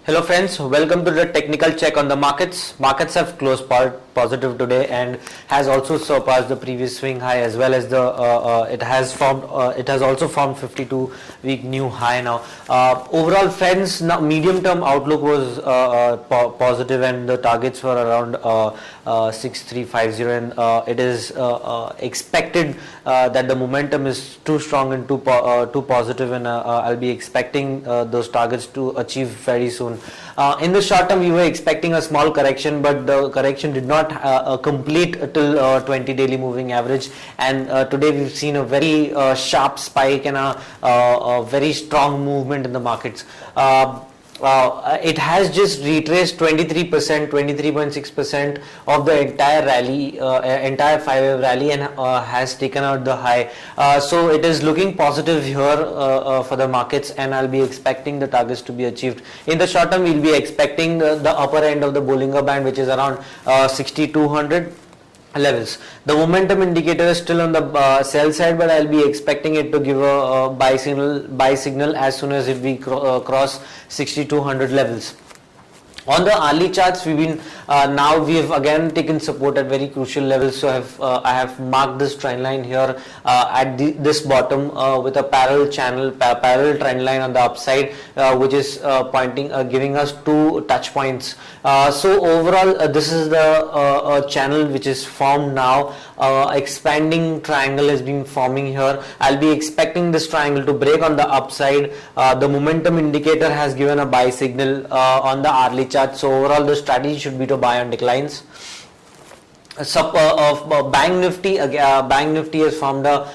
Hello friends, welcome to the technical check on the markets. Markets have closed positive today and has also surpassed the previous swing high, as well as it has also formed 52-week new high now. Overall friends, now medium term outlook was positive, and the targets were around 6350, and it is expected that the momentum is too strong and too positive, and I'll be expecting those targets to achieve very soon. In the short term, we were expecting a small correction, but the correction did not complete till 20 daily moving average, and today we've seen a very sharp spike and a very strong movement in the markets. It has just retraced 23.6% of the entire rally, entire 5-wave rally, and has taken out the high. So it is looking positive here for the markets, and I'll be expecting the targets to be achieved. In the short term, we'll be expecting the upper end of the Bollinger Band, which is around 6200 levels. The momentum indicator is still on the sell side, but I'll be expecting it to give a buy signal as soon as we cross 6200 levels. On the hourly charts, we've again taken support at very crucial levels. So I have marked this trend line here at this bottom with a parallel trend line on the upside, which is giving us 2 touch points. So overall, this is the channel which is formed now. Expanding triangle has been forming here. I'll be expecting this triangle to break on the upside. The momentum indicator has given a buy signal on the hourly chart. So overall, the strategy should be to buy on declines. Bank Nifty has formed a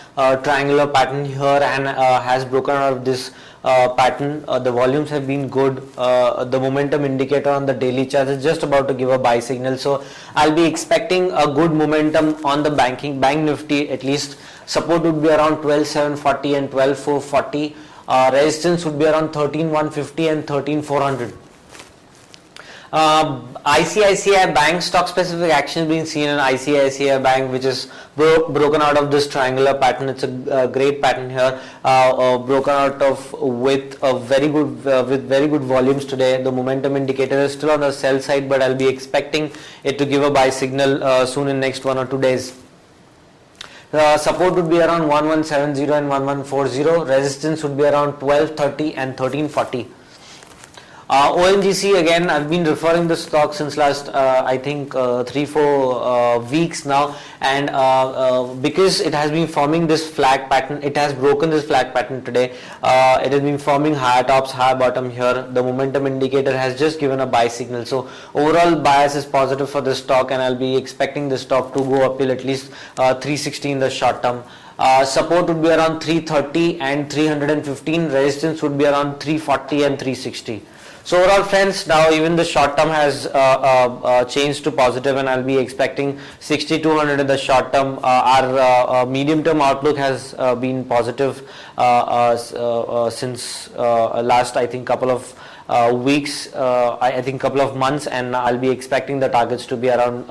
triangular pattern here and has broken out of this pattern. The volumes have been good. The momentum indicator on the daily chart is just about to give a buy signal. So I'll be expecting a good momentum on the Bank Nifty. At least support would be around 12,740 and 12,440. Resistance would be around 13,150 and 13,400. ICICI Bank stock specific action being seen in ICICI Bank, which is broken out of this triangular pattern. It's a great pattern here, broken out of with very good volumes today. The momentum indicator is still on the sell side, but I'll be expecting it to give a buy signal soon in next 1 or 2 days. Support would be around 1170 and 1140. Resistance would be around 1230 and 1340. ONGC, again, I've been referring the stock since last I think 3-4 weeks now, and because it has been forming this flag pattern, it has broken this flag pattern today. It has been forming higher tops, higher bottom here. The momentum indicator has just given a buy signal. So overall bias is positive for this stock, and I'll be expecting this stock to go up till at least 360 in the short term. Support would be around 330 and 315. Resistance would be around 340 and 360. So overall friends, now even the short term has changed to positive, and I'll be expecting 6200 in the short term. Our medium term outlook has been positive since last I think couple of weeks, I think couple of months, and I'll be expecting the targets to be around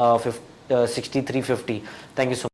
6350. Thank you so much.